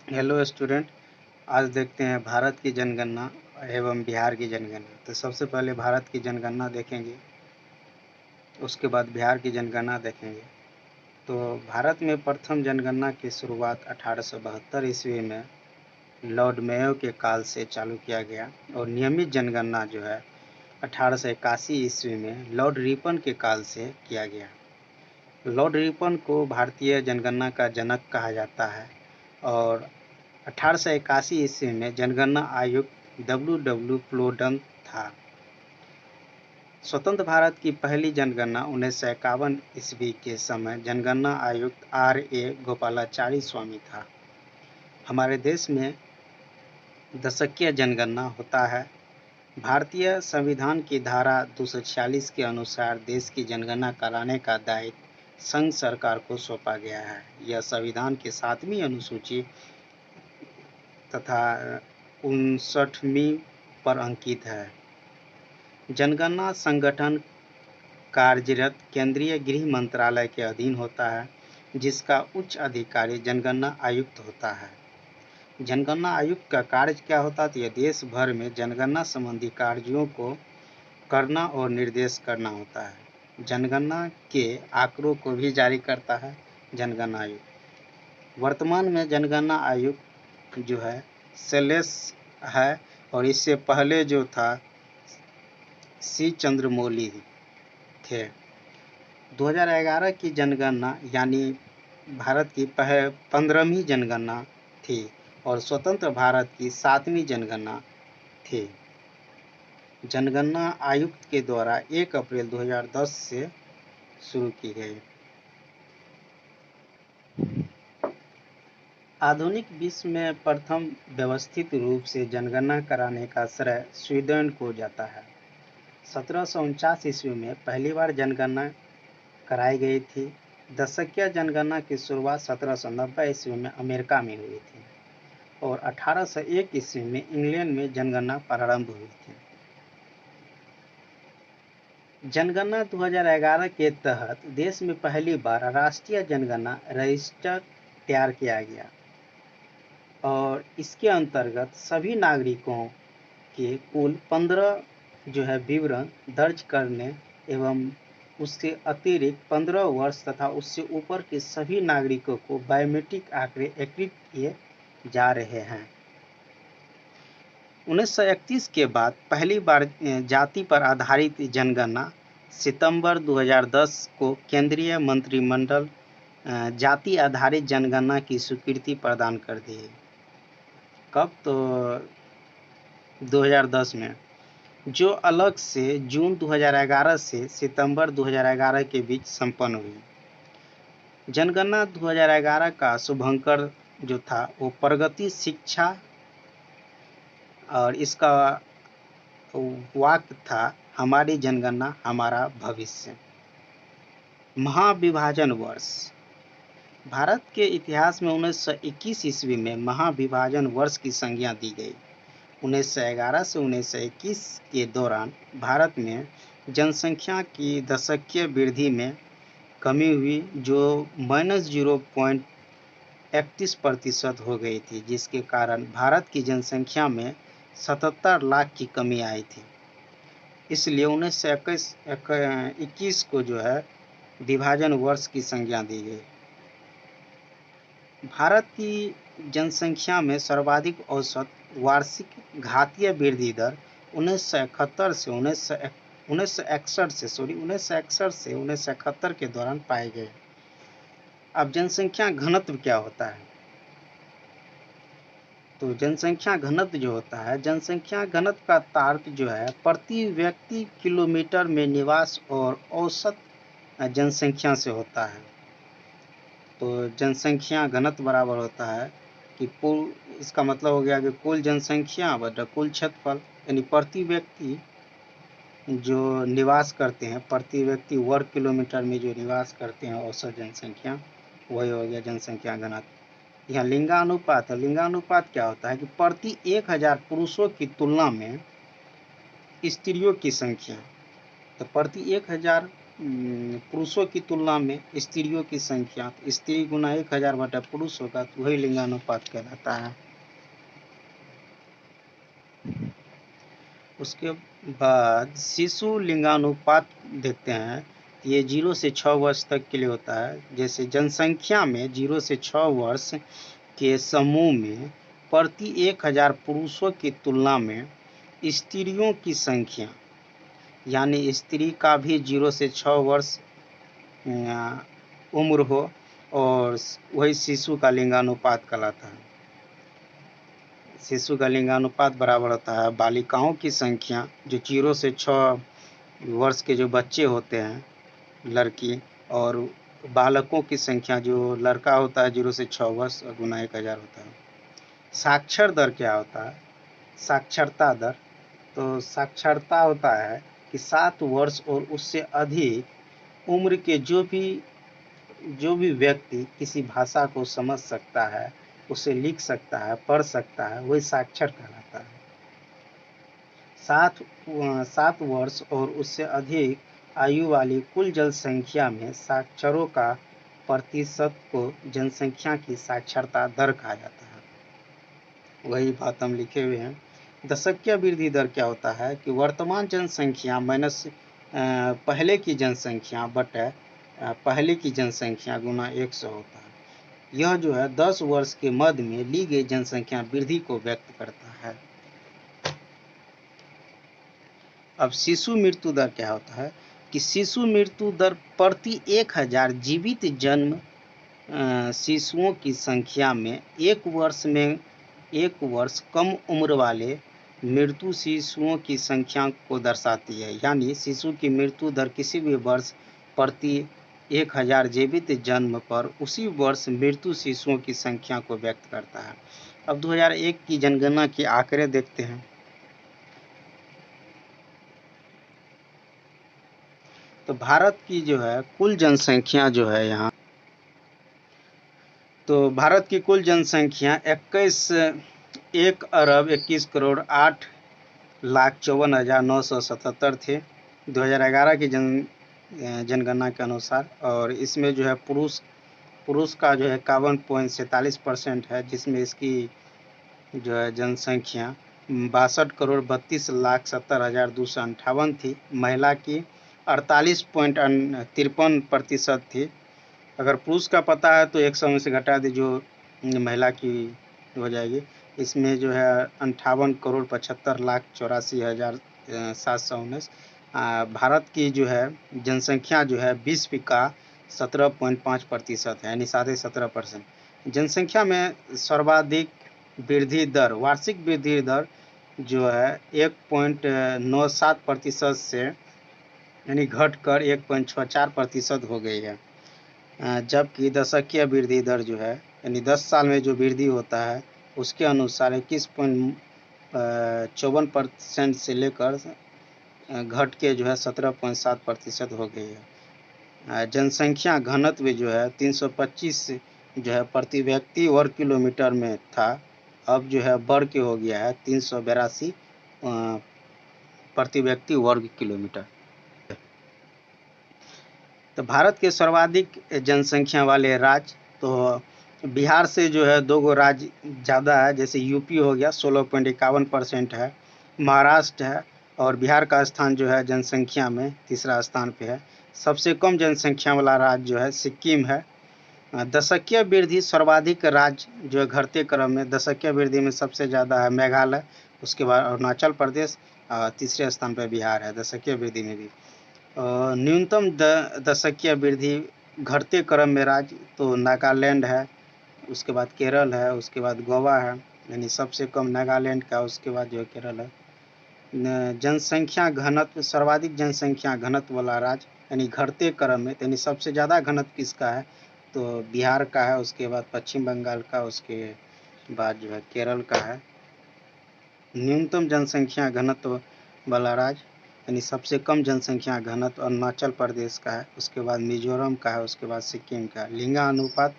Hello student. आज देखते हैं भारत की जनगणना एवं बिहार की जनगणना। तो सबसे पहले भारत की जनगणना देखेंगे, उसके बाद बिहार की जनगणना देखेंगे। तो भारत में प्रथम जनगणना की शुरुआत 1872 ईस्वी में लॉर्ड मेयो के काल से चालू किया गया और नियमित जनगणना जो है 1881 ईस्वी में लॉर्ड रिपन के काल से किया गया। लॉर्ड रिपन को भारतीय जनगणना का जनक कहा जाता है और 1881 ईस्वी में जनगणना आयुक्त W. प्लोडन था। स्वतंत्र भारत की पहली जनगणना 1951 ईस्वी के समय जनगणना आयुक्त R. A. गोपालाचारी स्वामी था। हमारे देश में दशकीय जनगणना होता है। भारतीय संविधान की धारा 246 के अनुसार देश की जनगणना कराने का दायित्व संघ सरकार को सौंपा गया है। यह संविधान की 7वीं अनुसूची तथा 59वीं पर अंकित है। जनगणना संगठन कार्यरत केंद्रीय गृह मंत्रालय के अधीन होता है, जिसका उच्च अधिकारी जनगणना आयुक्त होता है। जनगणना आयुक्त का कार्य क्या होता है? तो यह देश भर में जनगणना संबंधी कार्यों को करना और निर्देश करना होता है। जनगणना के आंकड़ों को भी जारी करता है जनगणना आयुक्त। वर्तमान में जनगणना आयुक्त जो है सेलेस है और इससे पहले जो था C. चंद्रमौली थे। 2011 की जनगणना यानी भारत की 15वीं जनगणना थी और स्वतंत्र भारत की 7वीं जनगणना थी। जनगणना आयुक्त के द्वारा 1 अप्रैल 2010 से शुरू की गई। आधुनिक विश्व में प्रथम व्यवस्थित रूप से जनगणना कराने का श्रेय स्वीडन को जाता है। 1749 ईस्वी में पहली बार जनगणना कराई गई थी। दशकीय जनगणना की शुरुआत 1790 ईस्वी में अमेरिका में हुई थी और 1801 ईस्वी में इंग्लैंड में जनगणना प्रारंभ हुई थी। जनगणना 2011 के तहत देश में पहली बार राष्ट्रीय जनगणना रजिस्टर तैयार किया गया और इसके अंतर्गत सभी नागरिकों के कुल 15 जो है विवरण दर्ज करने एवं उससे अतिरिक्त 15 वर्ष तथा उससे ऊपर के सभी नागरिकों को बायोमेट्रिक आंकड़े एकत्रित किए जा रहे हैं। 1931 के बाद पहली बार जाति पर आधारित जनगणना सितंबर 2010 को केंद्रीय मंत्रिमंडल जाति आधारित जनगणना की स्वीकृति प्रदान कर दी। कब? तो 2010 में, जो अलग से जून 2011 से सितंबर 2011 के बीच संपन्न हुई। जनगणना 2011 का शुभंकर जो था वो प्रगति शिक्षा और इसका वाक्य था हमारी जनगणना हमारा भविष्य। महाविभाजन वर्ष भारत के इतिहास में 1921 ईस्वी में महाविभाजन वर्ष की संज्ञा दी गई। 1911 से 1921 के दौरान भारत में जनसंख्या की दशकीय वृद्धि में कमी हुई, जो -0.31% हो गई थी, जिसके कारण भारत की जनसंख्या में 77 लाख की कमी आई थी। इसलिए 1921 को जो है विभाजन वर्ष की संज्ञा दी गई। भारत की जनसंख्या में सर्वाधिक औसत वार्षिक घातीय वृद्धि दर 1961 से 1971 के दौरान पाए गए। अब जनसंख्या घनत्व क्या होता है? तो जनसंख्या घनत्व जो होता है, जनसंख्या घनत्व का तार्क जो है प्रति व्यक्ति किलोमीटर में निवास और औसत जनसंख्या से होता है। तो जनसंख्या घनत्व बराबर होता है कि कुल, इसका मतलब हो गया कि कुल जनसंख्या बटा कुल क्षेत्रफल, यानी प्रति व्यक्ति जो निवास करते हैं, प्रति व्यक्ति वर्ग किलोमीटर में जो निवास करते हैं औसत जनसंख्या, वही हो गया जनसंख्या घनत्व। यहाँ लिंगानुपात है। लिंगानुपात क्या होता है कि प्रति 1000 पुरुषों की तुलना में स्त्रियों की संख्या, तो प्रति 1000 पुरुषों की तुलना में स्त्रियों की संख्या, स्त्री गुना 1000 बटा पुरुष होगा तो वही लिंगानुपात कहलाता है। उसके बाद शिशु लिंगानुपात देखते हैं। ये 0 से 6 वर्ष तक के लिए होता है। जैसे जनसंख्या में 0 से 6 वर्ष के समूह में प्रति 1000 पुरुषों की तुलना में स्त्रियों की संख्या, यानी स्त्री का भी 0 से 6 वर्ष उम्र हो, और वही शिशु का लिंगानुपात कहलाता है। शिशु का लिंगानुपात बराबर होता है बालिकाओं की संख्या, जो 0 से 6 वर्ष के जो बच्चे होते हैं लड़की, और बालकों की संख्या जो लड़का होता है 0 से 6 वर्ष गुना 1000 होता है। साक्षर दर क्या होता है? साक्षरता दर, तो साक्षरता होता है कि 7 वर्ष और उससे अधिक उम्र के जो भी व्यक्ति किसी भाषा को समझ सकता है, उसे लिख सकता है, पढ़ सकता है, वही साक्षर कहलाता है। 7 वर्ष और उससे अधिक आयु वाली कुल जनसंख्या में साक्षरों का प्रतिशत को जनसंख्या की साक्षरता दर कहा जाता है। वही बात हम लिखे हुए हैं। दशकीय वृद्धि दर क्या होता है कि वर्तमान जनसंख्या माइनस पहले की जनसंख्या बटे पहले की जनसंख्या गुना 100 होता है। यह जो है 10 वर्ष के मध्य में ली गई जनसंख्या वृद्धि को व्यक्त करता है। अब शिशु मृत्यु दर क्या होता है कि शिशु मृत्यु दर प्रति 1000 जीवित जन्म शिशुओं की संख्या में एक वर्ष कम उम्र वाले मृत्यु शिशुओं की संख्या को दर्शाती है। यानी शिशु की मृत्यु दर किसी भी वर्ष प्रति 1000 जीवित जन्म पर उसी वर्ष मृत्यु शिशुओं की संख्या को व्यक्त करता है। अब 2001 की जनगणना के आंकड़े देखते हैं। तो भारत की जो है कुल जनसंख्या जो है यहाँ, तो भारत की कुल जनसंख्या 1,21,08,54,977 थे 2011 की जनगणना के अनुसार। और इसमें जो है पुरुष का जो है 51.47% है, जिसमें इसकी जो है जनसंख्या 62,32,70,258 थी। महिला की 48.53% थी। अगर पुरुष का पता है तो 100 में से घटा दी, जो महिला की हो जाएगी। इसमें जो है 58,75,84,719। भारत की जो है जनसंख्या जो है विश्व का 17.5% है, यानी 17.5%। जनसंख्या में सर्वाधिक वृद्धि दर, वार्षिक वृद्धि दर जो है 1.97% से यानी घटकर 1.64% हो गई है। जबकि दशकीय वृद्धि दर जो है यानी 10 साल में जो वृद्धि होता है उसके अनुसार 21.54% से लेकर घट के जो है 17.7% हो गई है। जनसंख्या घनत्व जो है 325 जो है प्रति व्यक्ति वर्ग किलोमीटर में था, अब जो है बढ़ के हो गया है 382 प्रति व्यक्ति वर्ग किलोमीटर। तो भारत के सर्वाधिक जनसंख्या वाले राज्य, तो बिहार से जो है 2 राज्य ज़्यादा है। जैसे यूपी हो गया 16.51% है, महाराष्ट्र है, और बिहार का स्थान जो है जनसंख्या में तीसरा स्थान पे है। सबसे कम जनसंख्या वाला राज्य जो है सिक्किम है। दशकीय वृद्धि सर्वाधिक राज्य जो है घटते क्रम में, दशकीय वृद्धि में सबसे ज़्यादा है मेघालय, उसके बाद अरुणाचल प्रदेश, तीसरे स्थान पर बिहार है दशकीय वृद्धि में भी। न्यूनतम दशकीय वृद्धि घटते क्रम में राज्य तो नागालैंड है, उसके बाद केरल है, उसके बाद गोवा है, यानी सबसे कम नागालैंड का, उसके बाद जो है केरल है। जनसंख्या घनत्व, सर्वाधिक जनसंख्या घनत्व वाला राज्य यानी घटते क्रम में, यानी सबसे ज़्यादा घनत्व किसका है तो बिहार का है, उसके बाद पश्चिम बंगाल का, उसके बाद जो है केरल का है। न्यूनतम जनसंख्या घनत्व वाला राज्य यानी सबसे कम जनसंख्या घनत्व अरुणाचल प्रदेश का है, उसके बाद मिजोरम का है, उसके बाद सिक्किम का। लिंगानुपात,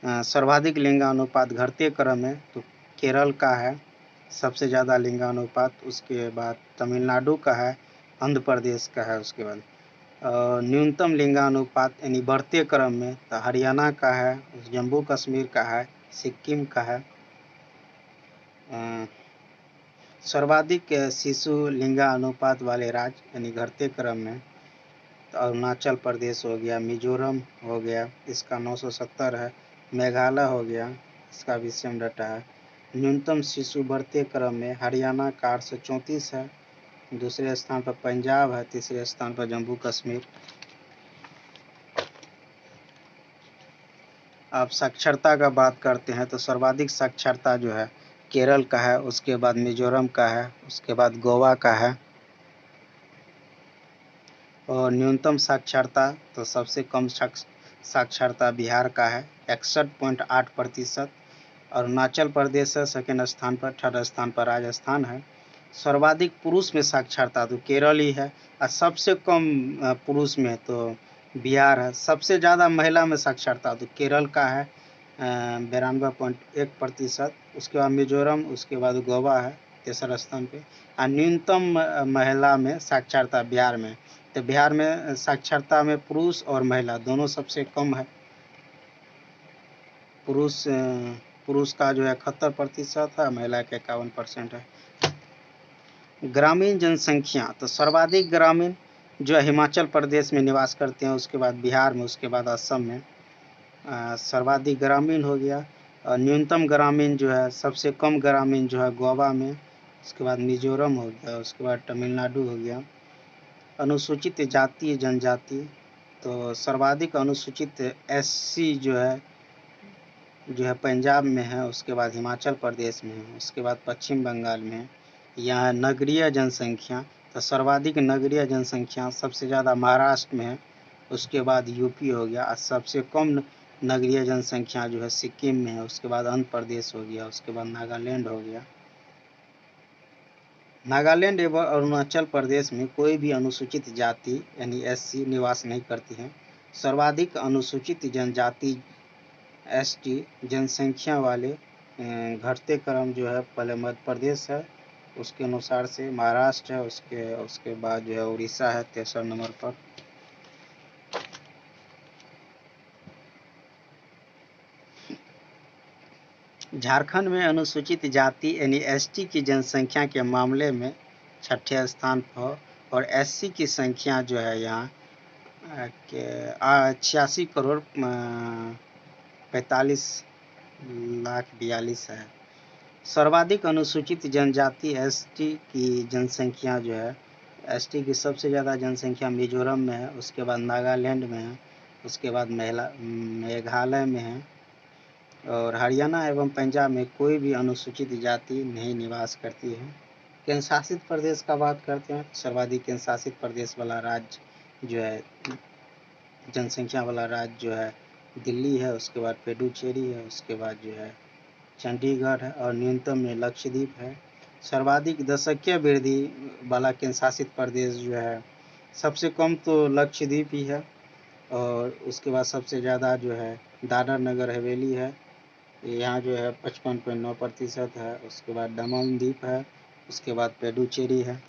सर्वाधिक लिंगानुपात घटते क्रम में तो केरल का है सबसे ज़्यादा लिंगानुपात, उसके बाद तमिलनाडु का है, आंध्र प्रदेश का है, उसके बाद न्यूनतम लिंगानुपात यानी बढ़ते क्रम में तो हरियाणा का है, जम्मू कश्मीर का है, सिक्किम का है। सर्वाधिक शिशु लिंगानुपात वाले राज्य यानी घटते क्रम में तो अरुणाचल प्रदेश हो गया, मिजोरम हो गया, इसका 970 है, मेघालय हो गया, इसका भी सेम डाटा है। न्यूनतम शिशु बढ़ते क्रम में हरियाणा का 834 है, दूसरे स्थान पर पंजाब है, तीसरे स्थान पर जम्मू कश्मीर। अब साक्षरता का बात करते हैं तो सर्वाधिक साक्षरता जो है केरल का है, उसके बाद मिजोरम का है, उसके बाद गोवा का है। और न्यूनतम साक्षरता तो सबसे कम साक्षरता बिहार का है 61.8%। अरुणाचल प्रदेश है सेकेंड स्थान पर, थर्ड स्थान पर राजस्थान है। सर्वाधिक पुरुष में साक्षरता तो केरल ही है, और सबसे कम पुरुष में तो बिहार है। सबसे ज़्यादा महिला में साक्षरता तो केरल का है 92.1%, उसके बाद मिजोरम, उसके बाद गोवा है तीसरे स्थान पे। और न्यूनतम महिला में साक्षरता बिहार में, तो बिहार में साक्षरता में पुरुष और महिला दोनों सबसे कम है। पुरुष का जो है 71% है, महिला का 51% है। ग्रामीण जनसंख्या तो सर्वाधिक ग्रामीण जो है हिमाचल प्रदेश में निवास करते हैं, उसके बाद बिहार में, उसके बाद असम में सर्वाधिक ग्रामीण हो गया। और न्यूनतम ग्रामीण जो है, सबसे कम ग्रामीण जो है गोवा में, उसके बाद मिजोरम हो गया, उसके बाद तमिलनाडु हो गया। अनुसूचित जाति जनजाति तो सर्वाधिक अनुसूचित एससी जो है पंजाब में है, उसके बाद हिमाचल प्रदेश में है, उसके बाद पश्चिम बंगाल में है। यहाँ नगरीय जनसंख्या तो सर्वाधिक नगरीय जनसंख्या सबसे ज़्यादा महाराष्ट्र में है, उसके बाद यूपी हो गया। और सबसे कम नगरीय जनसंख्या जो है सिक्किम में है, उसके बाद आंध्र प्रदेश हो गया, उसके बाद नागालैंड हो गया। नागालैंड एवं अरुणाचल प्रदेश में कोई भी अनुसूचित जाति यानी एससी निवास नहीं करती है। सर्वाधिक अनुसूचित जनजाति एसटी जनसंख्या वाले घटते क्रम जो है पहले मध्य प्रदेश है, उसके अनुसार से महाराष्ट्र है, उसके बाद जो है उड़ीसा है तीसरा नंबर पर। झारखंड में अनुसूचित जाति यानी एसटी की जनसंख्या के मामले में छठे स्थान पर, और एससी की संख्या जो है यहाँ 86 करोड़ 45,42,000 है। सर्वाधिक अनुसूचित जनजाति एसटी की जनसंख्या जो है, एसटी की सबसे ज़्यादा जनसंख्या मिजोरम में है, उसके बाद नागालैंड में है, उसके बाद मेघालय में है। और हरियाणा एवं पंजाब में कोई भी अनुसूचित जाति नहीं निवास करती है। केंद्र शासित प्रदेश का बात करते हैं, सर्वाधिक केंद्र शासित प्रदेश वाला राज्य जो है, जनसंख्या वाला राज्य जो है दिल्ली है, उसके बाद पुडुचेरी है, उसके बाद जो है चंडीगढ़ है, और न्यूनतम में लक्षद्वीप है। सर्वाधिक दशकीय वृद्धि वाला केंद्र शासित प्रदेश जो है, सबसे कम तो लक्षद्वीप ही है, और उसके बाद सबसे ज़्यादा जो है दादरा नगर हवेली है, यहाँ जो है 55.9% है। उसके बाद दमन द्वीप है, उसके बाद पुडुचेरी है।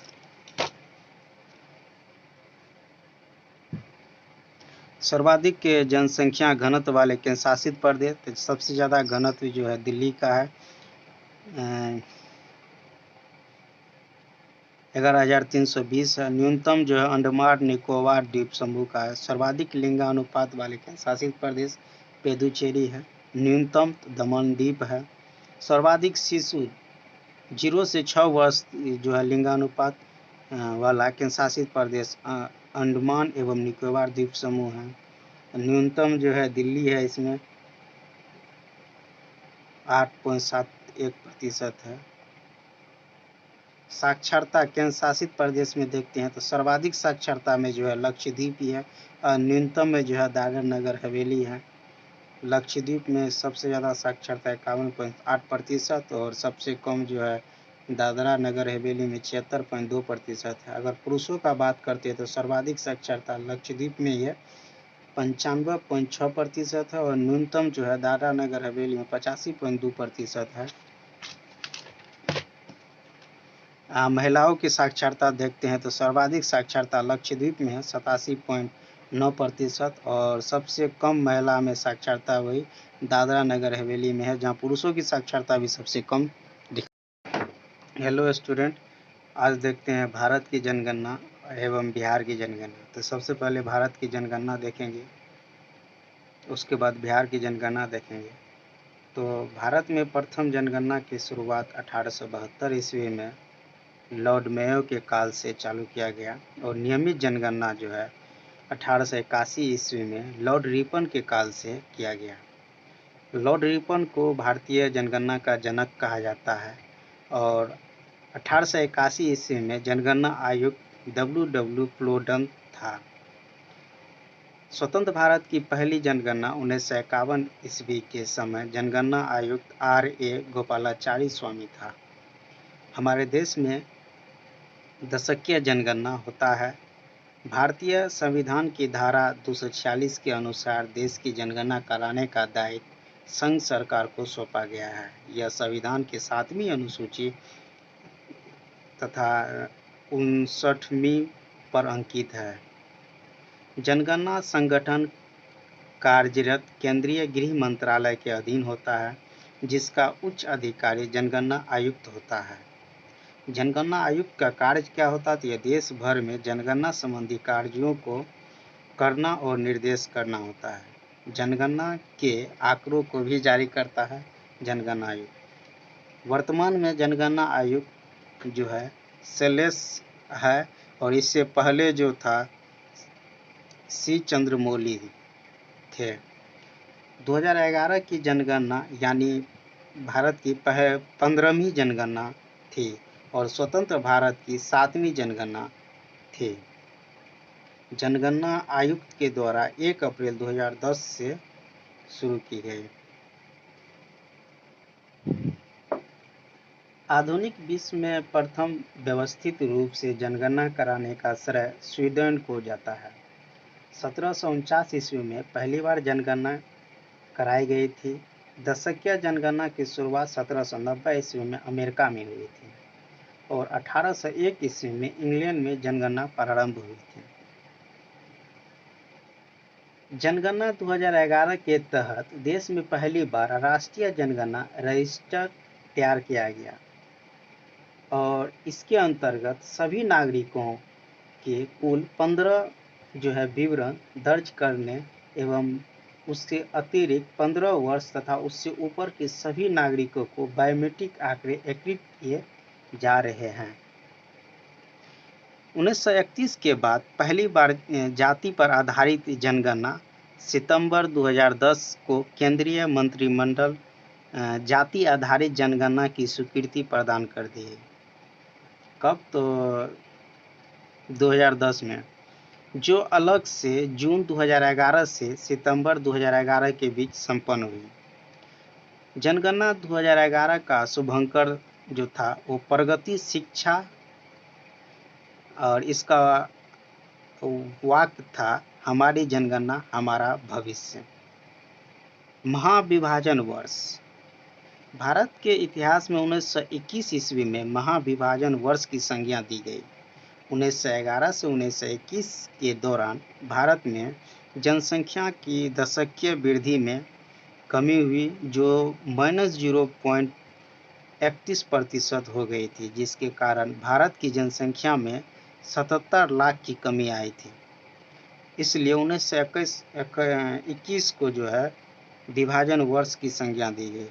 सर्वाधिक जनसंख्या घनत्व वाले केंद्र शासित प्रदेश, सबसे ज़्यादा घनत्व जो है दिल्ली का है 11,320 है। न्यूनतम जो है अंडमान निकोबार द्वीप समूह का है। सर्वाधिक लिंगानुपात वाले केंद्र शासित प्रदेश पुडुचेरी है। न्यूनतम दमन द्वीप है। सर्वाधिक शिशु 0 से 6 वर्ष जो है लिंगानुपात वाला केंद्र शासित प्रदेश अंडमान एवं निकोबार द्वीप समूह है। न्यूनतम जो है दिल्ली है, इसमें 8.71% है। साक्षरता केंद्र शासित प्रदेश में देखते हैं तो सर्वाधिक साक्षरता में जो है लक्षद्वीप ही है, और न्यूनतम में जो है दादरा नगर हवेली है। लक्षद्वीप में सबसे ज़्यादा साक्षरता 51.8%, और सबसे कम जो है दादरा नगर हवेली में 76.2% है। अगर पुरुषों का बात करते हैं तो सर्वाधिक साक्षरता लक्षद्वीप में ही है 95.6% है, और न्यूनतम जो है दादरा नगर हवेली में 85.2% है। महिलाओं की साक्षरता देखते हैं तो सर्वाधिक साक्षरता लक्षद्वीप में है 87.9%, और सबसे कम महिला में साक्षरता वही दादरा नगर हवेली में है, जहां पुरुषों की साक्षरता भी सबसे कम दिखा। हेलो स्टूडेंट, आज देखते हैं भारत की जनगणना एवं बिहार की जनगणना। तो सबसे पहले भारत की जनगणना देखेंगे, उसके बाद बिहार की जनगणना देखेंगे। तो भारत में प्रथम जनगणना की शुरुआत 1872 ईस्वी में लॉर्ड मेयो के काल से चालू किया गया, और नियमित जनगणना जो है 1881 ईस्वी में लॉर्ड रिपन के काल से किया गया। लॉर्ड रिपन को भारतीय जनगणना का जनक कहा जाता है, और 1881 ईस्वी में जनगणना आयुक्त W प्लोडन था। स्वतंत्र भारत की पहली जनगणना 1951 ईस्वी के समय जनगणना आयुक्त R.A. गोपालाचारी स्वामी था। हमारे देश में दशकीय जनगणना होता है। भारतीय संविधान की धारा 246 के अनुसार देश की जनगणना कराने का दायित्व संघ सरकार को सौंपा गया है। यह संविधान के 7वीं अनुसूची तथा 59वीं पर अंकित है। जनगणना संगठन कार्यरत केंद्रीय गृह मंत्रालय के अधीन होता है, जिसका उच्च अधिकारी जनगणना आयुक्त होता है। जनगणना आयुक्त का कार्य क्या होता है? तो यह देश भर में जनगणना संबंधी कार्यों को करना और निर्देश करना होता है। जनगणना के आंकड़ों को भी जारी करता है जनगणना आयुक्त। वर्तमान में जनगणना आयुक्त जो है सेलेस है, और इससे पहले जो था सी चंद्रमौली थे। 2011 की जनगणना यानी भारत की 15वीं जनगणना थी, और स्वतंत्र भारत की 7वीं जनगणना थी। जनगणना आयुक्त के द्वारा 1 अप्रैल 2010 से शुरू की गई। आधुनिक विश्व में प्रथम व्यवस्थित रूप से जनगणना कराने का श्रेय स्वीडन को जाता है। 1749 ईस्वी में पहली बार जनगणना कराई गई थी। दशकीय जनगणना की शुरुआत 1790 ईस्वी में अमेरिका में हुई थी, और 1801 ईस्वी में इंग्लैंड में जनगणना प्रारंभ हुई थी। जनगणना 2011 के तहत देश में पहली बार राष्ट्रीय जनगणना रजिस्टर तैयार किया गया, और इसके अंतर्गत सभी नागरिकों के कुल 15 जो है विवरण दर्ज करने एवं उससे अतिरिक्त 15 वर्ष तथा उससे ऊपर के सभी नागरिकों को बायोमेट्रिक आंकड़े एकीकृत किए जा रहे हैं। 1931 के बाद पहली बार जाति पर आधारित जनगणना सितंबर 2010 को केंद्रीय मंत्रिमंडल जाति आधारित जनगणना की स्वीकृति प्रदान कर दी। कब? तो 2010 में, जो अलग से जून 2011 से सितंबर 2011 के बीच संपन्न हुई। जनगणना 2011 का शुभंकर जो था वो प्रगति शिक्षा, और इसका वाक्य था हमारी जनगणना हमारा भविष्य। महाविभाजन वर्ष। भारत के इतिहास में 1921 ईस्वी में महाविभाजन वर्ष की संज्ञा दी गई। 1911 से 1921 के दौरान भारत में जनसंख्या की दशकीय वृद्धि में कमी हुई, जो -0.31% हो गई थी, जिसके कारण भारत की जनसंख्या में 77 लाख की कमी आई थी। इसलिए 1921 को जो है विभाजन वर्ष की संज्ञा दी गई।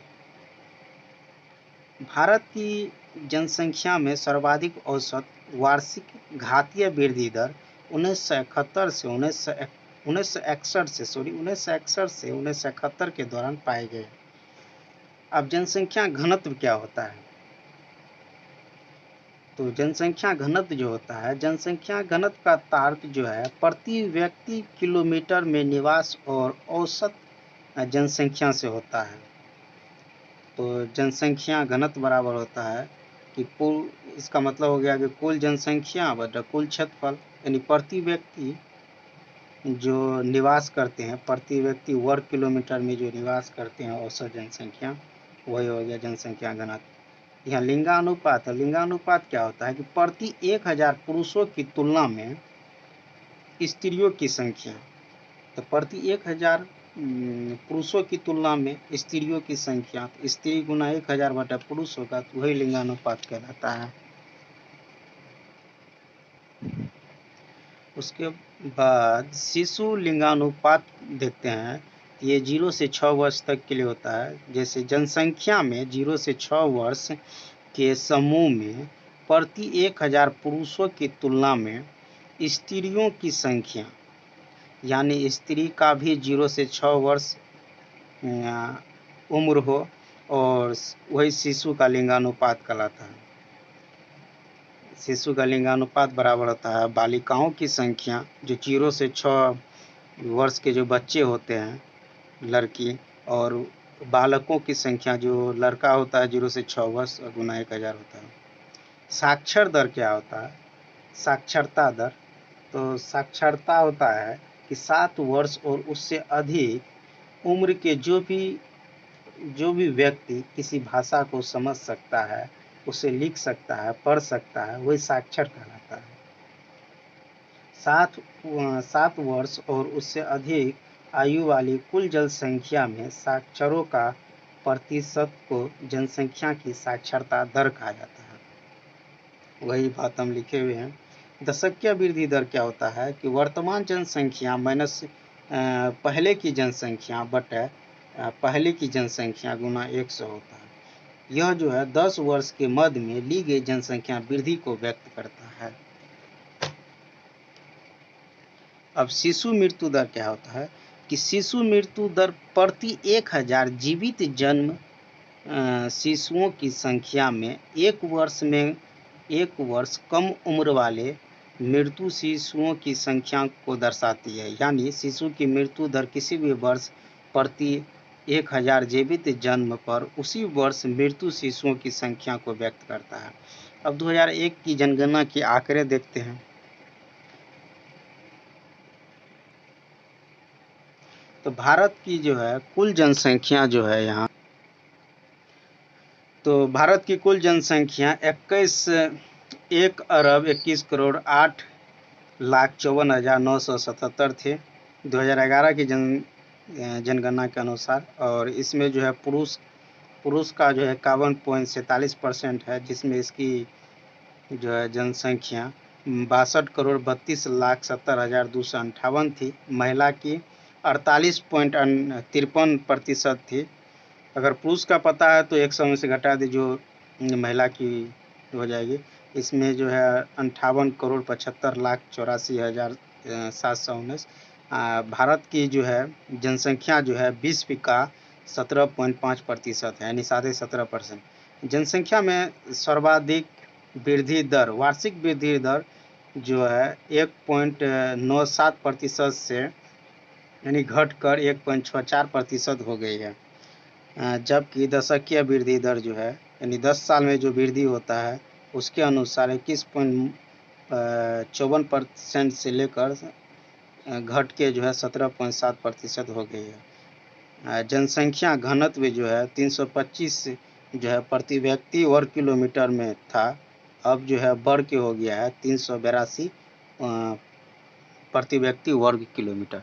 भारत की जनसंख्या में सर्वाधिक औसत वार्षिक घातीय वृद्धि दर 1961 से 1971 के दौरान पाए गए। अब जनसंख्या घनत्व क्या होता है? तो जनसंख्या घनत्व जो होता है, जनसंख्या घनत्व का तार्किक जो है प्रति व्यक्ति किलोमीटर में निवास और औसत जनसंख्या से होता है। तो जनसंख्या घनत्व बराबर होता है कि कुल, इसका मतलब हो गया कि कुल जनसंख्या बटा कुल क्षेत्रफल, यानी प्रति व्यक्ति जो निवास करते हैं, प्रति व्यक्ति वर्ग किलोमीटर में जो निवास करते हैं औसत जनसंख्या, वही हो गया जनसंख्या घनत्व। यहाँ लिंगानुपात है। लिंगानुपात क्या होता है कि प्रति 1000 पुरुषों की तुलना में स्त्रियों की संख्या, तो प्रति 1000 पुरुषों की तुलना में स्त्रियों की संख्या, तो स्त्री गुना 1000 बटा पुरुष होगा, तो वही लिंगानुपात कहलाता है। उसके बाद शिशु लिंगानुपात देखते हैं। ये 0 से 6 वर्ष तक के लिए होता है। जैसे जनसंख्या में 0 से 6 वर्ष के समूह में प्रति 1000 पुरुषों की तुलना में स्त्रियों की संख्या, यानी स्त्री का भी 0 से 6 वर्ष उम्र हो, और वही शिशु का लिंगानुपात कहलाता है। शिशु का लिंगानुपात बराबर होता है बालिकाओं की संख्या, जो 0 से 6 वर्ष के जो बच्चे होते हैं लड़की, और बालकों की संख्या जो लड़का होता है 0 से 6 वर्ष गुना 1000 होता है। साक्षर दर क्या होता है? साक्षरता दर, तो साक्षरता होता है कि 7 वर्ष और उससे अधिक उम्र के जो भी व्यक्ति किसी भाषा को समझ सकता है, उसे लिख सकता है, पढ़ सकता है, वही साक्षर कहलाता है। 7 वर्ष और उससे अधिक आयु वाली कुल जनसंख्या में साक्षरों का प्रतिशत को जनसंख्या की साक्षरता दर कहा जाता है। वही बात हम लिखे हुए हैं। दशकीय वृद्धि दर क्या होता है कि वर्तमान जनसंख्या माइनस पहले की जनसंख्या बटे पहले की जनसंख्या गुना 100 होता है। यह जो है 10 वर्ष के मध्य में ली गई जनसंख्या वृद्धि को व्यक्त करता है। अब शिशु मृत्यु दर क्या होता है कि शिशु मृत्यु दर प्रति 1000 जीवित जन्म शिशुओं की संख्या में 1 वर्ष कम उम्र वाले मृत्यु शिशुओं की संख्या को दर्शाती है। यानी शिशु की मृत्यु दर किसी भी वर्ष प्रति 1000 जीवित जन्म पर उसी वर्ष मृत्यु शिशुओं की संख्या को व्यक्त करता है। अब 2001 की जनगणना के आंकड़े देखते हैं। तो भारत की जो है कुल जनसंख्या जो है यहाँ, तो भारत की कुल जनसंख्या 1 अरब 21 करोड़ 8 लाख 54,977 थे 2011 की जनगणना के अनुसार। और इसमें जो है पुरुष का जो है 51.47% है, जिसमें इसकी जो है जनसंख्या 62 करोड़ 32 लाख 70,258 थी। महिला की 48.53% थी। अगर पुरुष का पता है तो 100 में से घटा दी, जो महिला की हो जाएगी। इसमें जो है 58 करोड़ 75 लाख 84,719। भारत की जो है जनसंख्या जो है विश्व का 17.5% है, यानी 17.5%। जनसंख्या में सर्वाधिक वृद्धि दर, वार्षिक वृद्धि दर जो है 1.97% से यानी घटकर 1.64% हो गई है। जबकि दशकीय वृद्धि दर जो है यानी 10 साल में जो वृद्धि होता है उसके अनुसार 21.54% से लेकर घट के जो है 17.7% हो गई है। जनसंख्या घनत्व जो है 325 जो है प्रति व्यक्ति वर्ग किलोमीटर में था, अब जो है बढ़ के हो गया है 382 प्रति व्यक्ति वर्ग किलोमीटर।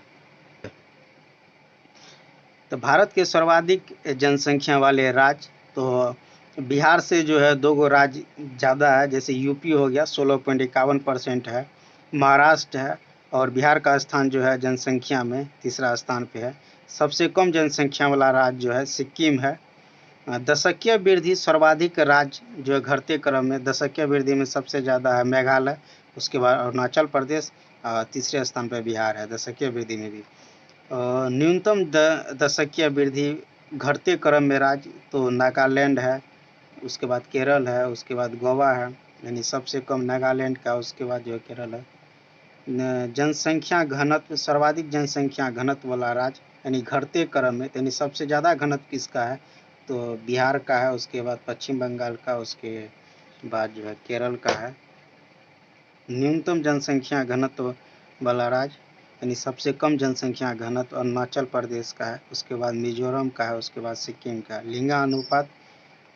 तो भारत के सर्वाधिक जनसंख्या वाले राज्य, तो बिहार से जो है 2 गो राज्य ज़्यादा है। जैसे यूपी हो गया 16.51% है, महाराष्ट्र है, और बिहार का स्थान जो है जनसंख्या में तीसरा स्थान पे है। सबसे कम जनसंख्या वाला राज्य जो है सिक्किम है। दशकीय वृद्धि सर्वाधिक राज्य जो है घटते क्रम में, दशकीय वृद्धि में सबसे ज़्यादा है मेघालय, उसके बाद अरुणाचल प्रदेश, तीसरे स्थान पर बिहार है दशकीय वृद्धि में भी। न्यूनतम दशकीय वृद्धि घटते क्रम में राज्य, तो नागालैंड है, उसके बाद केरल है, उसके बाद गोवा है, यानी सबसे कम नागालैंड का, उसके बाद जो है केरल है। जनसंख्या घनत्व, सर्वाधिक जनसंख्या घनत्व वाला राज्य यानी घटते क्रम में, यानी सबसे ज़्यादा घनत्व किसका है, तो बिहार का है, उसके बाद पश्चिम बंगाल का, उसके बाद जो है केरल का है। न्यूनतम जनसंख्या घनत्व वाला राज्य यानी सबसे कम जनसंख्या घनत्व अरुणाचल प्रदेश का है, उसके बाद मिजोरम का है, उसके बाद सिक्किम का है। लिंगानुपात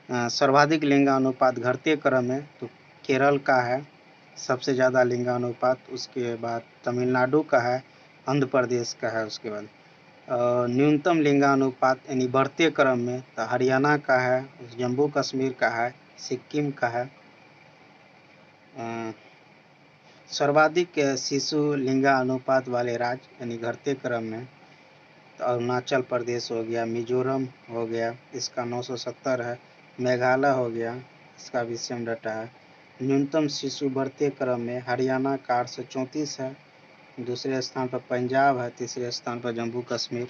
सर्वाधिक लिंगानुपात घटते क्रम में तो केरल का है सबसे ज़्यादा लिंगानुपात, उसके बाद तमिलनाडु का है, आंध्र प्रदेश का है, उसके बाद न्यूनतम लिंगानुपात यानी बढ़ते क्रम में तो हरियाणा का है, जम्मू कश्मीर का है, सिक्किम का है। सर्वाधिक शिशु लिंगानुपात वाले राज्य यानी घटते क्रम में तो अरुणाचल प्रदेश हो गया, मिजोरम हो गया, इसका 970 है, मेघालय हो गया, इसका भी सेम डाटा है। न्यूनतम शिशु बढ़ते क्रम में हरियाणा का 834 है, दूसरे स्थान पर पंजाब है, तीसरे स्थान पर जम्मू कश्मीर।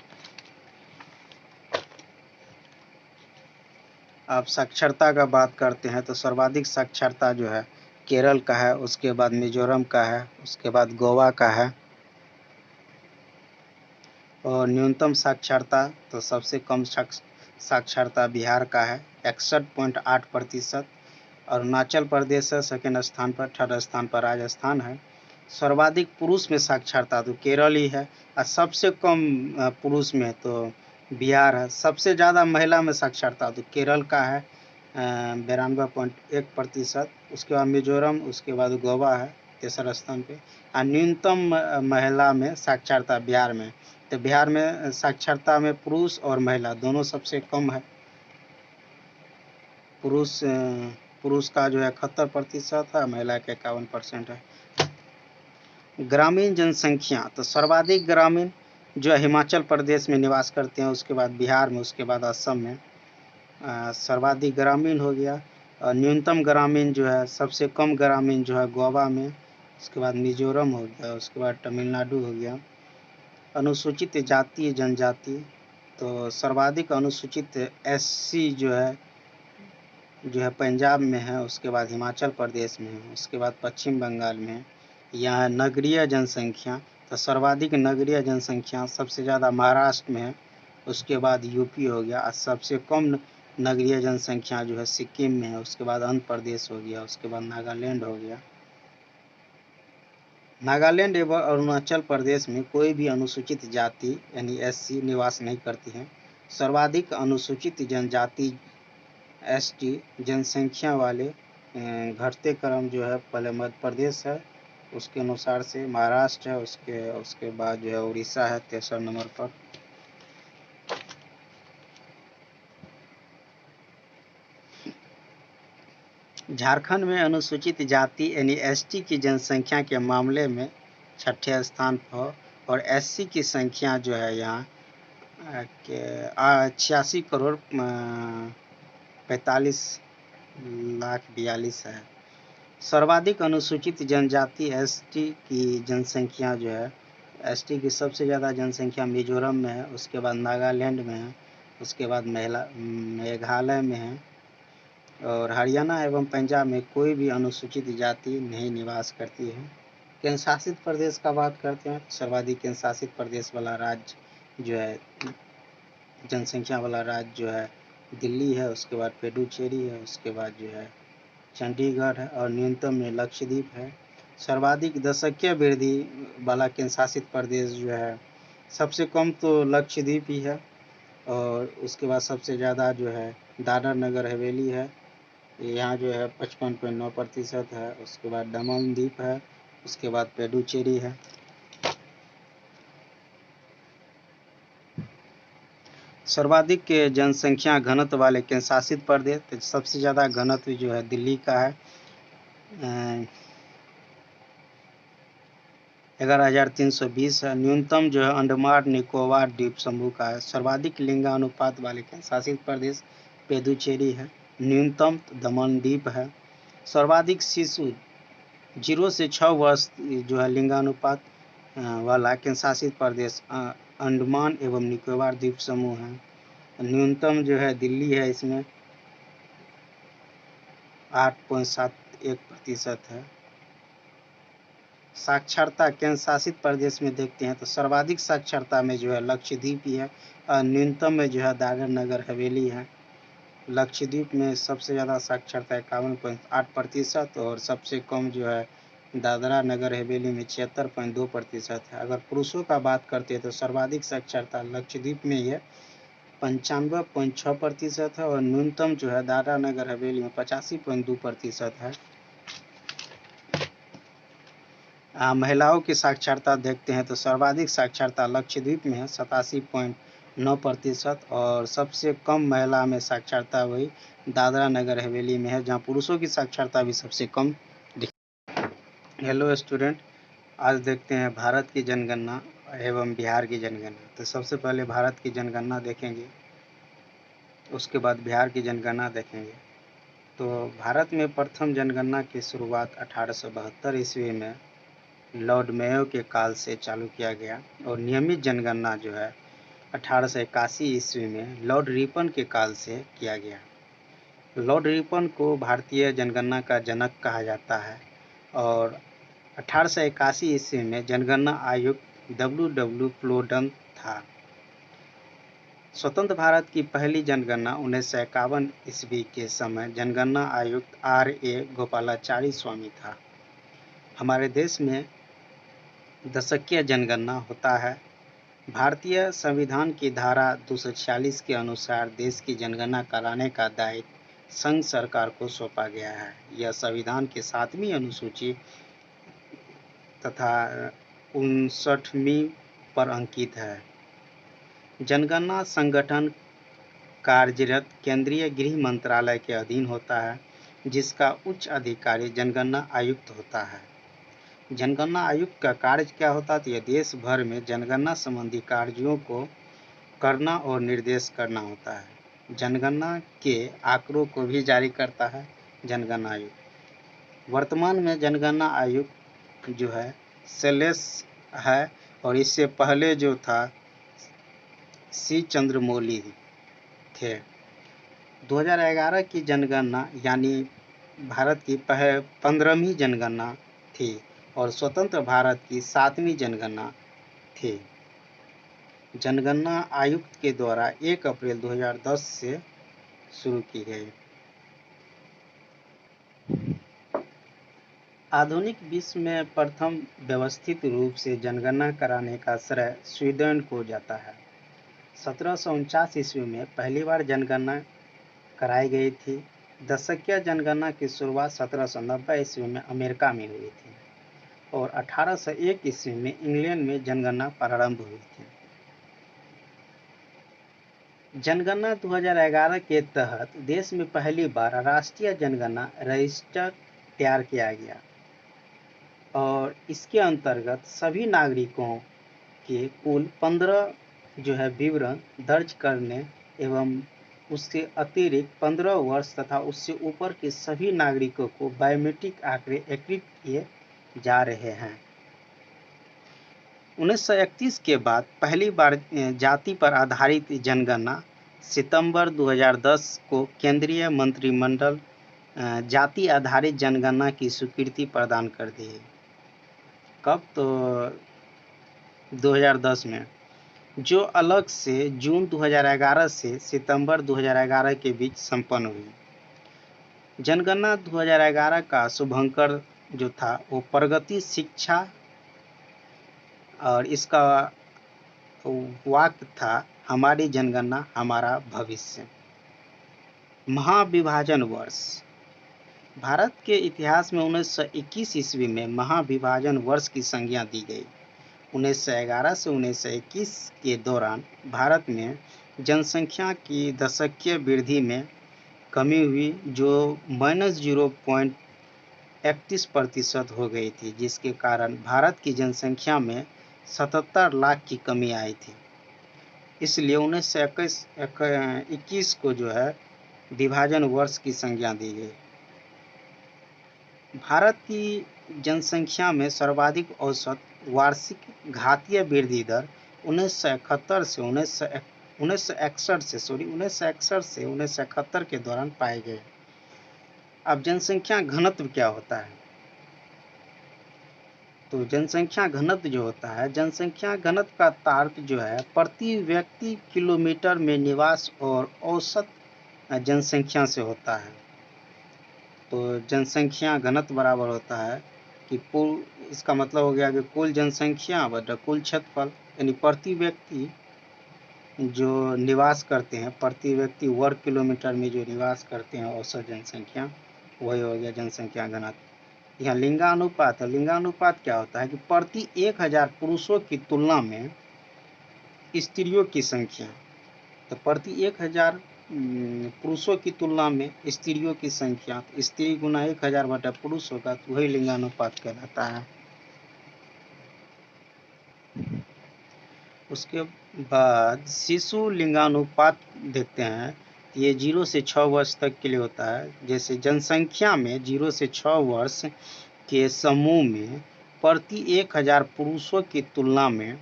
अब साक्षरता का बात करते हैं तो सर्वाधिक साक्षरता जो है केरल का है, उसके बाद मिजोरम का है, उसके बाद गोवा का है। और न्यूनतम साक्षरता तो सबसे कम साक्षरता बिहार का है 61.8%। अरुणाचल प्रदेश है सेकेंड स्थान पर, थर्ड स्थान पर राजस्थान है। सर्वाधिक पुरुष में साक्षरता तो केरल ही है, और सबसे कम पुरुष में तो बिहार है। सबसे ज़्यादा महिला में साक्षरता तो केरल का है 92.1%, उसके बाद मिजोरम, उसके बाद गोवा है तीसरा स्थान पे। और न्यूनतम महिला में साक्षरता बिहार में, तो बिहार में साक्षरता में पुरुष और महिला दोनों सबसे कम है। पुरुष का जो है 71% है, महिला का 51% है। ग्रामीण जनसंख्या तो सर्वाधिक ग्रामीण जो हिमाचल प्रदेश में निवास करते हैं, उसके बाद बिहार में, उसके बाद असम में सर्वाधिक ग्रामीण हो गया। और न्यूनतम ग्रामीण जो है, सबसे कम ग्रामीण जो है गोवा में, उसके बाद मिजोरम हो गया, उसके बाद तमिलनाडु हो गया। अनुसूचित जाति जनजाति तो सर्वाधिक अनुसूचित एससी जो है पंजाब में है, उसके बाद हिमाचल प्रदेश में है, उसके बाद पश्चिम बंगाल में है। यहाँ नगरीय जनसंख्या तो सर्वाधिक नगरीय जनसंख्या सबसे ज़्यादा महाराष्ट्र में है, उसके बाद यूपी हो गया। और सबसे कम नगरीय जनसंख्या जो है सिक्किम में है, उसके बाद आंध्र प्रदेश हो गया, उसके बाद नागालैंड हो गया। नागालैंड एवं अरुणाचल प्रदेश में कोई भी अनुसूचित जाति यानी एससी निवास नहीं करती है। सर्वाधिक अनुसूचित जनजाति एसटी जनसंख्या वाले घटते क्रम जो है पहले मध्य प्रदेश है, उसके अनुसार से महाराष्ट्र है, उसके बाद जो है उड़ीसा है तीसरा नंबर पर। झारखंड में अनुसूचित जाति यानी एसटी की जनसंख्या के मामले में छठे स्थान पर, और एससी की संख्या जो है यहाँ 86 करोड़ 45,42,000 है। सर्वाधिक अनुसूचित जनजाति एसटी की जनसंख्या जो है, एसटी की सबसे ज़्यादा जनसंख्या मिजोरम में है, उसके बाद नागालैंड में है, उसके बाद मेघालय में है। और हरियाणा एवं पंजाब में कोई भी अनुसूचित जाति नहीं निवास करती है। केंद्र शासित प्रदेश का बात करते हैं, सर्वाधिक केंद्र शासित प्रदेश वाला राज्य जो है, जनसंख्या वाला राज्य जो है दिल्ली है, उसके बाद पुडुचेरी है, उसके बाद जो है चंडीगढ़ है, और न्यूनतम में लक्षद्वीप है। सर्वाधिक दशकीय वृद्धि वाला केंद्र शासित प्रदेश जो है, सबसे कम तो लक्षद्वीप ही है, और उसके बाद सबसे ज़्यादा जो है दादरा नगर हवेली है, यहाँ जो है 55.9% है। उसके बाद दमन द्वीप है, उसके बाद पुडुचेरी है। सर्वाधिक जनसंख्या घनत्व वाले केंद्र शासित प्रदेश, तो सबसे ज़्यादा घनत्व जो है दिल्ली का है 11,320 है। न्यूनतम जो है अंडमान निकोबार द्वीप समूह का है। सर्वाधिक लिंगानुपात वाले केंद्र शासित प्रदेश पुडुचेरी है, न्यूनतम दमन द्वीप है। सर्वाधिक शिशु 0 से 6 वर्ष जो है लिंगानुपात वाला केंद्र शासित प्रदेश अंडमान एवं निकोबार द्वीप समूह है। न्यूनतम जो है दिल्ली है, इसमें 8.71% है। साक्षरता केंद्र शासित प्रदेश में देखते हैं तो सर्वाधिक साक्षरता में जो है लक्षद्वीप ही है, और न्यूनतम में जो है दादरा नगर हवेली है। लक्षद्वीप में सबसे ज़्यादा साक्षरता 51.8%, और सबसे कम जो है दादरा नगर हवेली में 76.2% है। अगर पुरुषों का बात करते हैं तो सर्वाधिक साक्षरता लक्षद्वीप में ही है, 95.6% है और न्यूनतम जो है दादरा नगर हवेली में 85.2% है। महिलाओं की साक्षरता देखते हैं तो सर्वाधिक साक्षरता लक्षद्वीप में है 87.9% और सबसे कम महिला में साक्षरता वही दादरा नगर हवेली में है, जहां पुरुषों की साक्षरता भी सबसे कम। हेलो स्टूडेंट, आज देखते हैं भारत की जनगणना एवं बिहार की जनगणना। तो सबसे पहले भारत की जनगणना देखेंगे, उसके बाद बिहार की जनगणना देखेंगे। तो भारत में प्रथम जनगणना की शुरुआत 1872 ईस्वी में लॉर्ड मेयो के काल से चालू किया गया और नियमित जनगणना जो है 1881 ईस्वी में लॉर्ड रिपन के काल से किया गया। लॉर्ड रिपन को भारतीय जनगणना का जनक कहा जाता है और 1881 ईस्वी में जनगणना आयुक्त W. प्लोडन था। स्वतंत्र भारत की पहली जनगणना 1951 ईस्वी के समय जनगणना आयुक्त R. A. गोपालाचारी स्वामी था। हमारे देश में दशकीय जनगणना होता है। भारतीय संविधान की धारा 246 के अनुसार देश की जनगणना कराने का दायित्व संघ सरकार को सौंपा गया है। यह संविधान के 7वीं अनुसूची तथा 59वीं पर अंकित है। जनगणना संगठन कार्यरत केंद्रीय गृह मंत्रालय के अधीन होता है, जिसका उच्च अधिकारी जनगणना आयुक्त होता है। जनगणना आयुक्त का कार्य क्या होता है? तो यह देश भर में जनगणना संबंधी कार्यों को करना और निर्देश करना होता है। जनगणना के आंकड़ों को भी जारी करता है जनगणना आयुक्त। वर्तमान में जनगणना आयुक्त जो है सेलेस है और इससे पहले जो था C. चंद्रमौली थे। 2011 की जनगणना यानी भारत की 15वीं जनगणना थी और स्वतंत्र भारत की 7वीं जनगणना थी। जनगणना आयुक्त के द्वारा 1 अप्रैल 2010 से शुरू की गई। आधुनिक विश्व में प्रथम व्यवस्थित रूप से जनगणना कराने का श्रेय स्वीडन को जाता है। 1749 ईस्वी में पहली बार जनगणना कराई गई थी। दशकीय जनगणना की शुरुआत 1790 ईस्वी में अमेरिका में हुई थी और 1801 ईस्वी में इंग्लैंड में जनगणना प्रारंभ हुई थी। जनगणना 2011 के तहत देश में पहली बार राष्ट्रीय जनगणना रजिस्टर तैयार किया गया और इसके अंतर्गत सभी नागरिकों के कुल 15 जो है विवरण दर्ज करने एवं उससे अतिरिक्त 15 वर्ष तथा उससे ऊपर के सभी नागरिकों को बायोमेट्रिक आंकड़े एकीकृत किए जा रहे हैं। 1931 के बाद पहली बार जाति पर आधारित जनगणना सितंबर 2010 को केंद्रीय मंत्रिमंडल जाति आधारित जनगणना की स्वीकृति प्रदान कर दी है। कब? तो 2010 में, जो अलग से जून 2011 से सितंबर 2011 के बीच संपन्न हुई। जनगणना 2011 का शुभंकर जो था वो प्रगति शिक्षा और इसका वाक्य था हमारी जनगणना हमारा भविष्य। महाविभाजन वर्ष भारत के इतिहास में 1921 ईस्वी में महाविभाजन वर्ष की संज्ञा दी गई। 1911 से 1921 के दौरान भारत में जनसंख्या की दशकीय वृद्धि में कमी हुई, जो -0.31% हो गई थी, जिसके कारण भारत की जनसंख्या में 77 लाख की कमी आई थी। इसलिए 1921 को जो है विभाजन वर्ष की संज्ञा दी गई। भारत की जनसंख्या में सर्वाधिक औसत वार्षिक घातीय वृद्धि दर 1961 से 1971 के दौरान पाए गए। अब जनसंख्या घनत्व क्या होता है? तो जनसंख्या घनत्व जो होता है, जनसंख्या घनत्व का तार्किक जो है प्रति व्यक्ति किलोमीटर में निवास और औसत जनसंख्या से होता है। तो जनसंख्या घनत्व बराबर होता है कि कुल, इसका मतलब हो गया कि कुल जनसंख्या बटा कुल क्षेत्रफल, यानी प्रति व्यक्ति जो निवास करते हैं, प्रति व्यक्ति वर्ग किलोमीटर में जो निवास करते हैं औसत जनसंख्या, वही हो गया जनसंख्या घनत्व। यहाँ लिंगानुपात है। लिंगानुपात क्या होता है कि प्रति 1000 पुरुषों की तुलना में स्त्रियों की संख्या, तो प्रति 1000 पुरुषों की तुलना में स्त्रियों की संख्या, तो स्त्री गुना 1000 बटा पुरुष होगा, तो वही लिंगानुपात कहलाता है। उसके बाद शिशु लिंगानुपात देखते हैं। ये 0 से 6 वर्ष तक के लिए होता है। जैसे जनसंख्या में 0 से 6 वर्ष के समूह में प्रति 1000 पुरुषों की तुलना में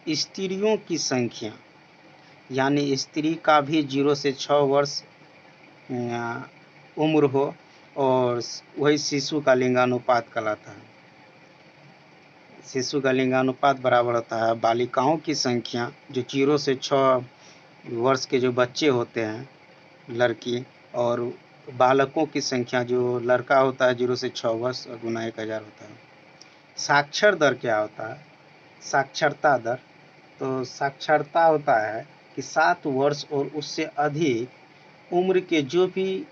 स्त्रियों की संख्या, यानी स्त्री का भी 0 से 6 वर्ष उम्र हो, और वही शिशु का लिंगानुपात कहलाता है। शिशु का लिंगानुपात बराबर होता है बालिकाओं की संख्या, जो 0 से 6 वर्ष के जो बच्चे होते हैं लड़की, और बालकों की संख्या जो लड़का होता है 0 से 6 वर्ष गुना 1000 होता है। साक्षर दर क्या होता है? साक्षरता दर, तो साक्षरता होता है कि 7 वर्ष और उससे अधिक उम्र के जो भी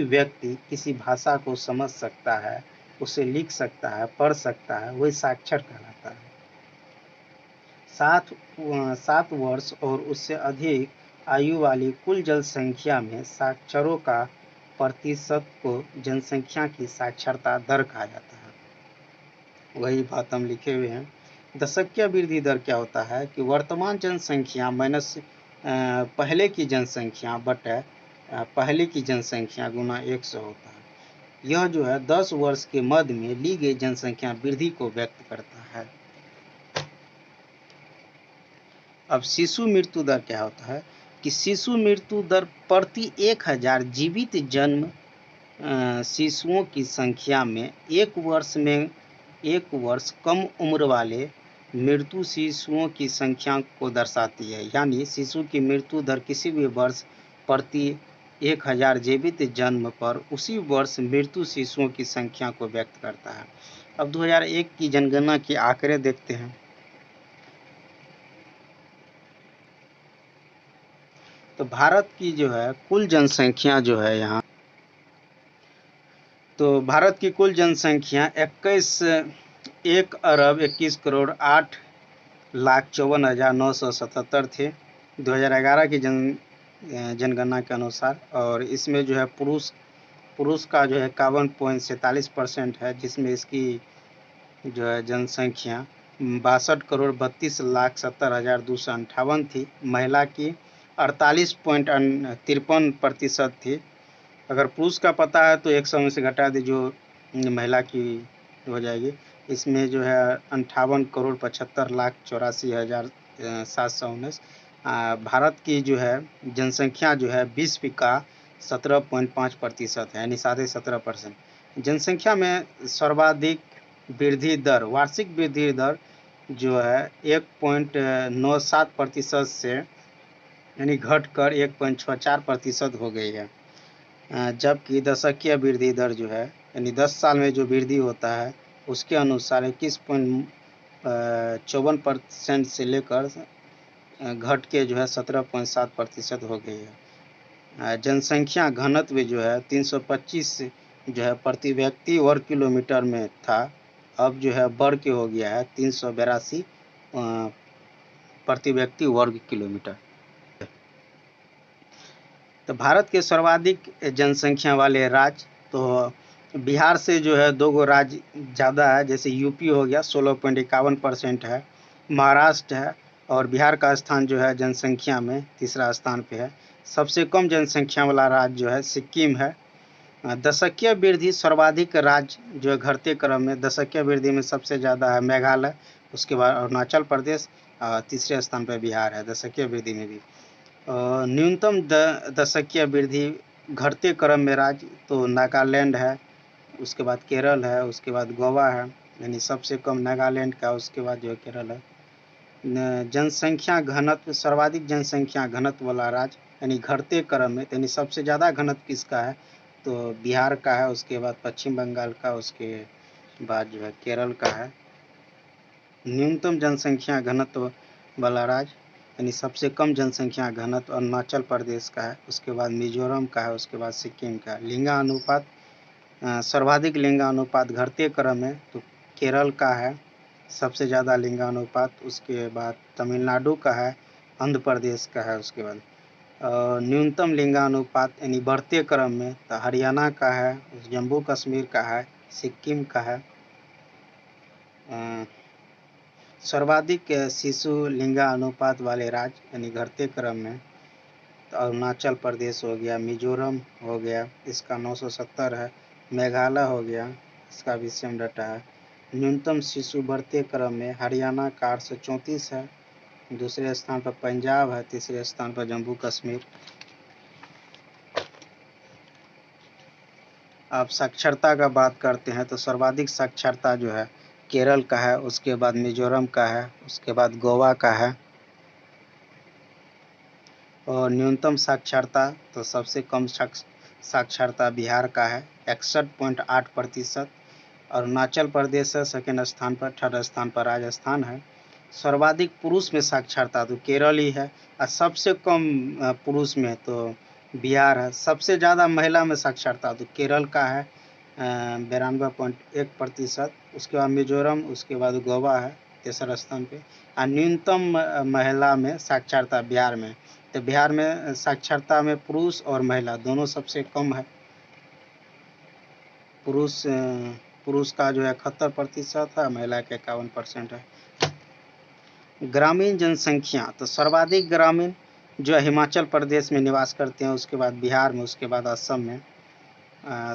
व्यक्ति किसी भाषा को समझ सकता है, उसे लिख सकता है, पढ़ सकता है, वही साक्षर कहलाता है। 7 वर्ष और उससे अधिक आयु वाली कुल जनसंख्या में साक्षरों का प्रतिशत को जनसंख्या की साक्षरता दर कहा जाता है। वही बात हम लिखे हुए हैं। दशकीय वृद्धि दर क्या होता है कि वर्तमान जनसंख्या माइनस पहले की जनसंख्या बटे पहले की जनसंख्या गुना 100 होता है। यह जो है 10 वर्ष के मध्य में ली गई जनसंख्या वृद्धि को व्यक्त करता है। अब शिशु मृत्यु दर क्या होता है कि शिशु मृत्यु दर प्रति 1000 जीवित जन्म शिशुओं की संख्या में एक वर्ष कम उम्र वाले मृत्यु शिशुओं की संख्या को दर्शाती है। यानी शिशु की मृत्यु दर किसी भी वर्ष प्रति 1000 जीवित जन्म पर उसी वर्ष मृत्यु शिशुओं की संख्या को व्यक्त करता है। अब 2001 की जनगणना के आंकड़े देखते हैं। तो भारत की जो है कुल जनसंख्या जो है यहाँ, तो भारत की कुल जनसंख्या 1 अरब 21 करोड़ 8 लाख 54,977 थे 2011 की जनगणना के अनुसार। और इसमें जो है पुरुष का जो है 51.47% है, जिसमें इसकी जो है जनसंख्या 62 करोड़ 32 लाख 70,258 थी। महिला की 48.53% थी। अगर पुरुष का पता है तो 100 में से घटा दी, जो महिला की हो जाएगी। इसमें जो है 58 करोड़ 75 लाख 84,719। भारत की जो है जनसंख्या जो है विश्व का 17.5% है, यानी 17.5%। जनसंख्या में सर्वाधिक वृद्धि दर, वार्षिक वृद्धि दर जो है 1.97% से यानी घटकर 1.64% हो गई है। जबकि दशकीय वृद्धि दर जो है यानी 10 साल में जो वृद्धि होता है उसके अनुसार 21.54% से लेकर घट के जो है 17.7% हो गई है। जनसंख्या घनत्व जो है 325 जो है प्रति व्यक्ति वर्ग किलोमीटर में था, अब जो है बढ़ के हो गया है 382 प्रति व्यक्ति वर्ग किलोमीटर। तो भारत के सर्वाधिक जनसंख्या वाले राज्य, तो बिहार से जो है 2 राज्य ज़्यादा है, जैसे यूपी हो गया 16.51% है, महाराष्ट्र है, और बिहार का स्थान जो है जनसंख्या में तीसरा स्थान पे है। सबसे कम जनसंख्या वाला राज्य जो है सिक्किम है। दशकीय वृद्धि सर्वाधिक राज्य जो है घटते क्रम में, दशकीय वृद्धि में सबसे ज़्यादा है मेघालय, उसके बाद अरुणाचल प्रदेश, तीसरे स्थान पर बिहार है दशकीय वृद्धि में भी। न्यूनतम दशकीय वृद्धि घटते क्रम में राज्य, तो नागालैंड है, उसके बाद केरल है, उसके बाद गोवा है, यानी सबसे कम नागालैंड का, उसके बाद जो है केरल है। जनसंख्या घनत्व, सर्वाधिक जनसंख्या घनत्व वाला राज्य यानी घटते क्रम में, यानी सबसे ज़्यादा घनत्व किसका है, तो बिहार का है, उसके बाद पश्चिम बंगाल का, उसके बाद जो है केरल का है। न्यूनतम जनसंख्या घनत्व वाला राज्य यानी सबसे कम जनसंख्या घनत्व अरुणाचल प्रदेश का है, उसके बाद मिजोरम का है, उसके बाद सिक्किम का है। लिंगानुपात सर्वाधिक लिंगानुपात घटते क्रम में तो केरल का है सबसे ज़्यादा लिंगानुपात, उसके बाद तमिलनाडु का है, आंध्र प्रदेश का है, उसके बाद न्यूनतम लिंगानुपात यानी बढ़ते क्रम में तो हरियाणा का है, जम्मू कश्मीर का है, सिक्किम का है। सर्वाधिक शिशु लिंगानुपात वाले राज्य यानी घटते क्रम में तो अरुणाचल प्रदेश हो गया, मिजोरम हो गया, इसका 970 है, मेघालय हो गया, इसका भी सेम डाटा है। न्यूनतम शिशु बढ़ते क्रम में हरियाणा का 834 है, दूसरे स्थान पर पंजाब है, तीसरे स्थान पर जम्मू कश्मीर। अब साक्षरता का बात करते हैं तो सर्वाधिक साक्षरता जो है केरल का है, उसके बाद मिजोरम का है, उसके बाद गोवा का है। और न्यूनतम साक्षरता तो सबसे कम साक्षरता बिहार का है 61.8%। अरुणाचल प्रदेश है सेकेंड स्थान पर, थर्ड स्थान पर राजस्थान है। सर्वाधिक पुरुष में साक्षरता तो केरल ही है, और सबसे कम पुरुष में तो बिहार है। सबसे ज़्यादा महिला में साक्षरता तो केरल का है 92.1%, उसके बाद मिजोरम, उसके बाद गोवा है तीसरा स्थान पे। और न्यूनतम महिला में साक्षरता बिहार में, तो बिहार में साक्षरता में पुरुष और महिला दोनों सबसे कम है। पुरुष का जो है 71% है, महिला के 51% है। ग्रामीण जनसंख्या तो सर्वाधिक ग्रामीण जो है हिमाचल प्रदेश में निवास करते हैं, उसके बाद बिहार में, उसके बाद असम में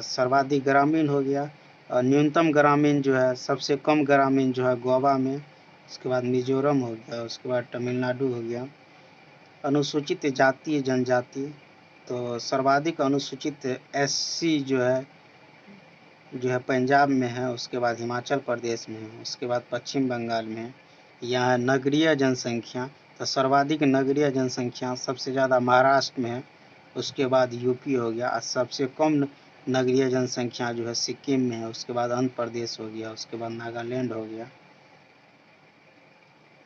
सर्वाधिक ग्रामीण हो गया। न्यूनतम ग्रामीण जो है, सबसे कम ग्रामीण जो है गोवा में, उसके बाद मिजोरम हो गया, उसके बाद तमिलनाडु हो गया। अनुसूचित जाति जनजाति तो सर्वाधिक अनुसूचित एससी जो है पंजाब में है, उसके बाद हिमाचल प्रदेश में है, उसके बाद पश्चिम बंगाल में है। यहाँ नगरीय जनसंख्या तो सर्वाधिक नगरीय जनसंख्या सबसे ज़्यादा महाराष्ट्र में है, उसके बाद यूपी हो गया। और सबसे कम नगरीय जनसंख्या जो है सिक्किम में है, उसके बाद आंध्र प्रदेश हो गया, उसके बाद नागालैंड हो गया।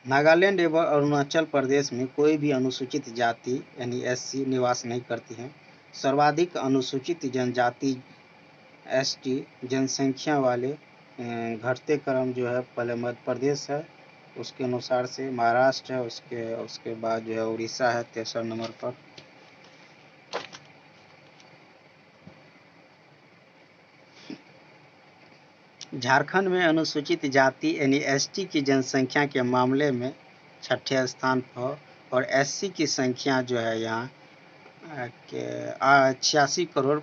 नागालैंड एवं अरुणाचल प्रदेश में कोई भी अनुसूचित जाति यानी एससी निवास नहीं करती है। सर्वाधिक अनुसूचित जनजाति एसटी जनसंख्या वाले घटते क्रम जो है पहले मध्य प्रदेश है, उसके अनुसार से महाराष्ट्र है, उसके बाद जो है उड़ीसा है तीसरा नंबर पर। झारखंड में अनुसूचित जाति यानी एसटी की जनसंख्या के मामले में छठे स्थान पर, और एससी की संख्या जो है यहाँ 86 करोड़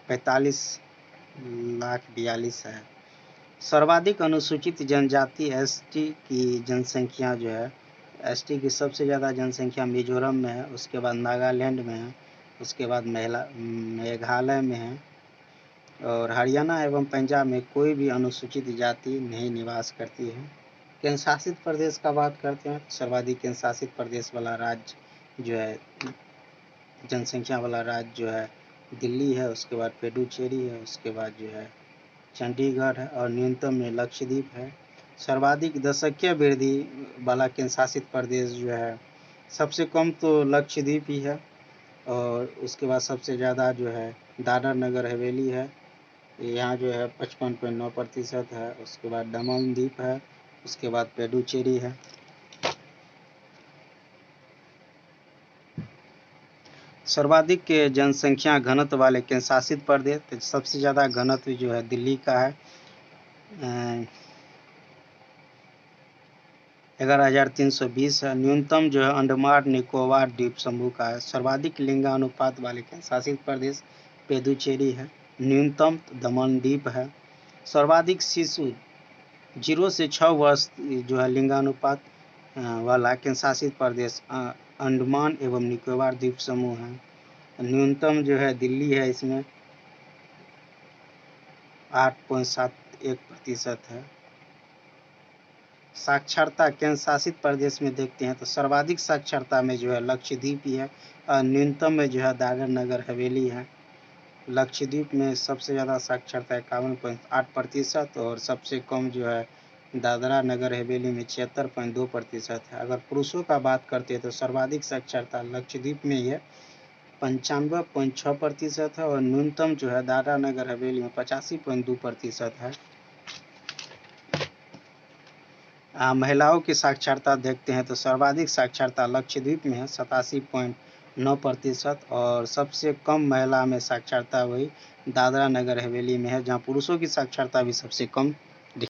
45,42,000 है। सर्वाधिक अनुसूचित जनजाति एसटी की जनसंख्या जो है, एसटी की सबसे ज़्यादा जनसंख्या मिजोरम में है, उसके बाद नागालैंड में है, उसके बाद मेघालय में है। और हरियाणा एवं पंजाब में कोई भी अनुसूचित जाति नहीं निवास करती है। केंद्र शासित प्रदेश का बात करते हैं, सर्वाधिक केंद्र शासित प्रदेश वाला राज्य जो है, जनसंख्या वाला राज्य जो है दिल्ली है, उसके बाद पुडुचेरी है, उसके बाद जो है चंडीगढ़ है, और न्यूनतम में लक्षद्वीप है। सर्वाधिक दशकीय वृद्धि वाला केंद्र शासित प्रदेश जो है, सबसे कम तो लक्षद्वीप ही है, और उसके बाद सबसे ज़्यादा जो है दादर नगर हवेली है, यहाँ जो है 55.9% है। उसके बाद दमन द्वीप है, उसके बाद पुडुचेरी है। सर्वाधिक जनसंख्या घनत्व वाले केंद्र शासित प्रदेश, तो सबसे ज़्यादा घनत्व जो है दिल्ली का है 11,320 है। न्यूनतम जो है अंडमान निकोबार द्वीप समूह का है। सर्वाधिक लिंगानुपात वाले केंद्र शासित प्रदेश पुडुचेरी है, न्यूनतम दमन द्वीप है। सर्वाधिक शिशु 0 से 6 वर्ष जो है लिंगानुपात वाला केंद्र शासित प्रदेश अंडमान एवं निकोबार द्वीप समूह है। न्यूनतम जो है दिल्ली है, इसमें 8.71% है। साक्षरता केंद्र शासित प्रदेश में देखते हैं तो सर्वाधिक साक्षरता में जो है लक्षद्वीप ही है, और न्यूनतम में जो है दादर नगर हवेली है। लक्षद्वीप में सबसे ज़्यादा साक्षरता 51.8%, और सबसे कम जो है दादरा नगर हवेली में 76.2% है। अगर पुरुषों का बात करते हैं तो सर्वाधिक साक्षरता लक्षद्वीप में ये 95.6% है और न्यूनतम जो है दादरा नगर हवेली में 85.2% है। महिलाओं की साक्षरता देखते हैं तो सर्वाधिक साक्षरता लक्षद्वीप में है 87.9% और सबसे कम महिला में साक्षरता वही दादरा नगर हवेली में है, जहां पुरुषों की साक्षरता भी सबसे कम